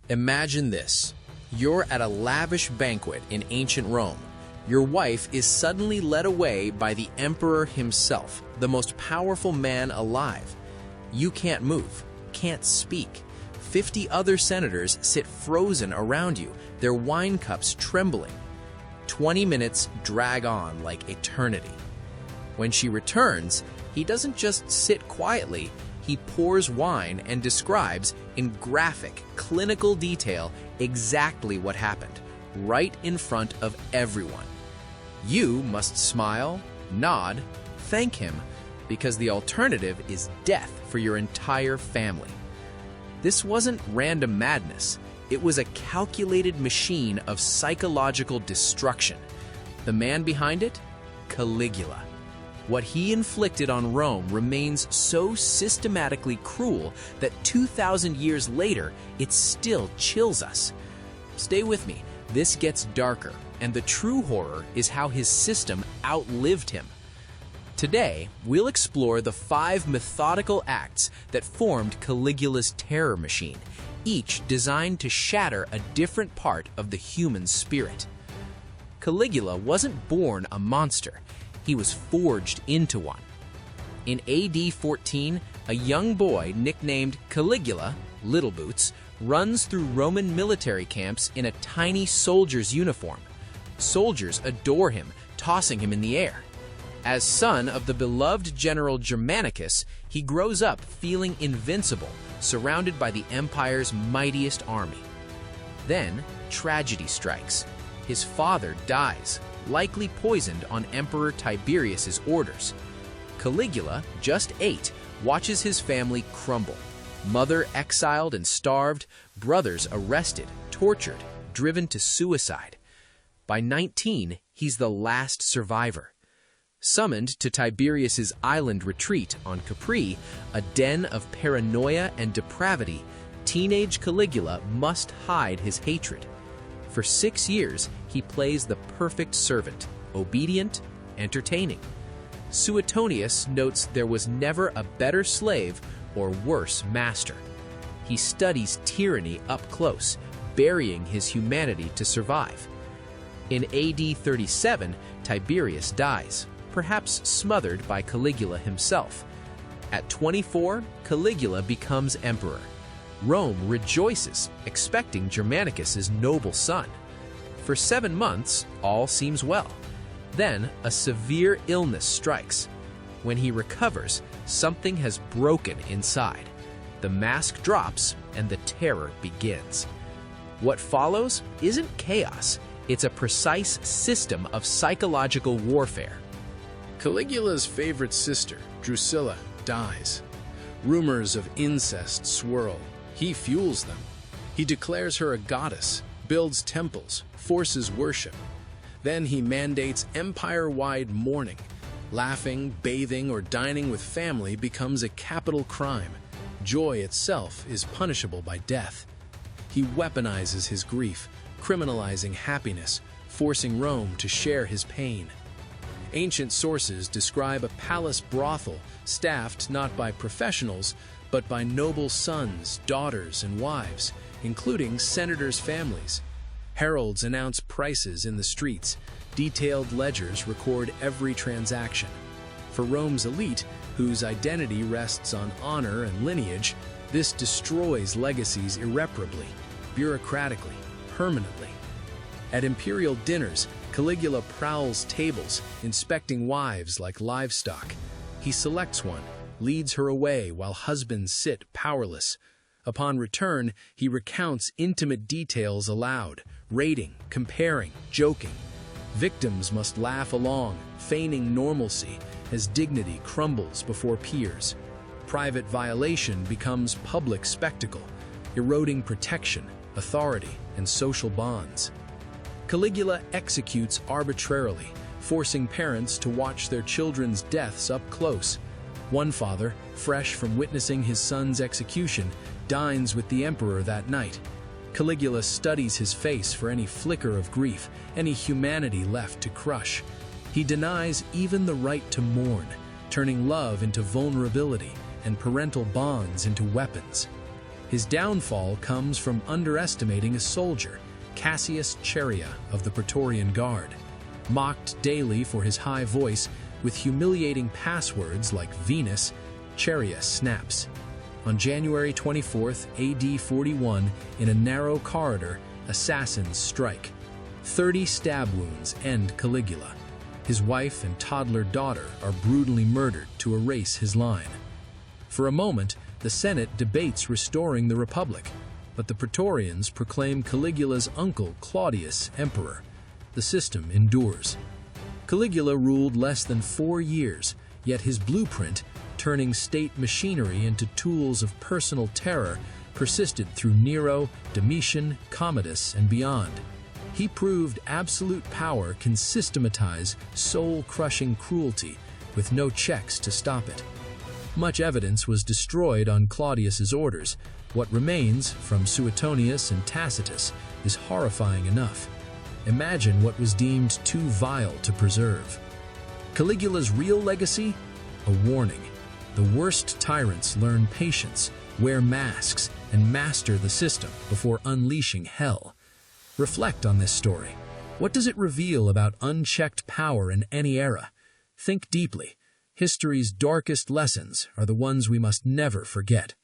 Imagine this. You're at a lavish banquet in ancient Rome. Your wife is suddenly led away by the emperor himself, the most powerful man alive. You can't move, can't speak. 50 other senators sit frozen around you, their wine cups trembling. 20 minutes drag on like eternity. When she returns, he doesn't just sit quietly, he pours wine and describes in graphic, clinical detail exactly what happened, right in front of everyone. You must smile, nod, thank him, because the alternative is death for your entire family. This wasn't random madness. It was a calculated machine of psychological destruction. The man behind it? Caligula. What he inflicted on Rome remains so systematically cruel that 2,000 years later, it still chills us. Stay with me. This gets darker, and the true horror is how his system outlived him. Today, we'll explore the 5 methodical acts that formed Caligula's terror machine, each designed to shatter a different part of the human spirit. Caligula wasn't born a monster. He was forged into one. In AD 14, a young boy nicknamed Caligula, Little Boots, runs through Roman military camps in a tiny soldier's uniform. Soldiers adore him, tossing him in the air. As son of the beloved general Germanicus, he grows up feeling invincible, surrounded by the empire's mightiest army. Then, tragedy strikes. His father dies, likely poisoned on Emperor Tiberius's orders. Caligula, just 8, watches his family crumble. Mother exiled and starved, brothers arrested, tortured, driven to suicide. By 19, he's the last survivor. Summoned to Tiberius's island retreat on Capri, a den of paranoia and depravity, teenage Caligula must hide his hatred. For 6 years, he plays the perfect servant, obedient, entertaining. Suetonius notes there was never a better slave or worse master. He studies tyranny up close, burying his humanity to survive. In AD 37, Tiberius dies, perhaps smothered by Caligula himself. At 24, Caligula becomes emperor. Rome rejoices, expecting Germanicus's noble son. For 7 months, all seems well. Then, a severe illness strikes. When he recovers, something has broken inside. The mask drops, and the terror begins. What follows isn't chaos. It's a precise system of psychological warfare. Caligula's favorite sister, Drusilla, dies. Rumors of incest swirl. He fuels them. He declares her a goddess, builds temples, forces worship. Then he mandates empire-wide mourning. Laughing, bathing, or dining with family becomes a capital crime. Joy itself is punishable by death. He weaponizes his grief, criminalizing happiness, forcing Rome to share his pain. Ancient sources describe a palace brothel staffed not by professionals, but by noble sons, daughters, and wives, including senators' families. Heralds announce prices in the streets. Detailed ledgers record every transaction. For Rome's elite, whose identity rests on honor and lineage, this destroys legacies irreparably, bureaucratically, permanently. At imperial dinners, Caligula prowls tables, inspecting wives like livestock. He selects one, leads her away while husbands sit powerless. Upon return, he recounts intimate details aloud, rating, comparing, joking. Victims must laugh along, feigning normalcy, as dignity crumbles before peers. Private violation becomes public spectacle, eroding protection, authority, and social bonds. Caligula executes arbitrarily, forcing parents to watch their children's deaths up close. One father, fresh from witnessing his son's execution, dines with the emperor that night. Caligula studies his face for any flicker of grief, any humanity left to crush. He denies even the right to mourn, turning love into vulnerability and parental bonds into weapons. His downfall comes from underestimating a soldier, Cassius Chaerea of the Praetorian Guard. Mocked daily for his high voice, with humiliating passwords like Venus, Chaerea snaps. On January 24, AD 41, in a narrow corridor, assassins strike. 30 stab wounds end Caligula. His wife and toddler daughter are brutally murdered to erase his line. For a moment, the Senate debates restoring the Republic, but the Praetorians proclaim Caligula's uncle Claudius emperor. The system endures. Caligula ruled less than 4 years, yet his blueprint, turning state machinery into tools of personal terror, persisted through Nero, Domitian, Commodus, and beyond. He proved absolute power can systematize soul-crushing cruelty with no checks to stop it. Much evidence was destroyed on Claudius's orders. What remains, from Suetonius and Tacitus, is horrifying enough. Imagine what was deemed too vile to preserve. Caligula's real legacy? A warning. The worst tyrants learn patience, wear masks, and master the system before unleashing hell. Reflect on this story. What does it reveal about unchecked power in any era? Think deeply. History's darkest lessons are the ones we must never forget.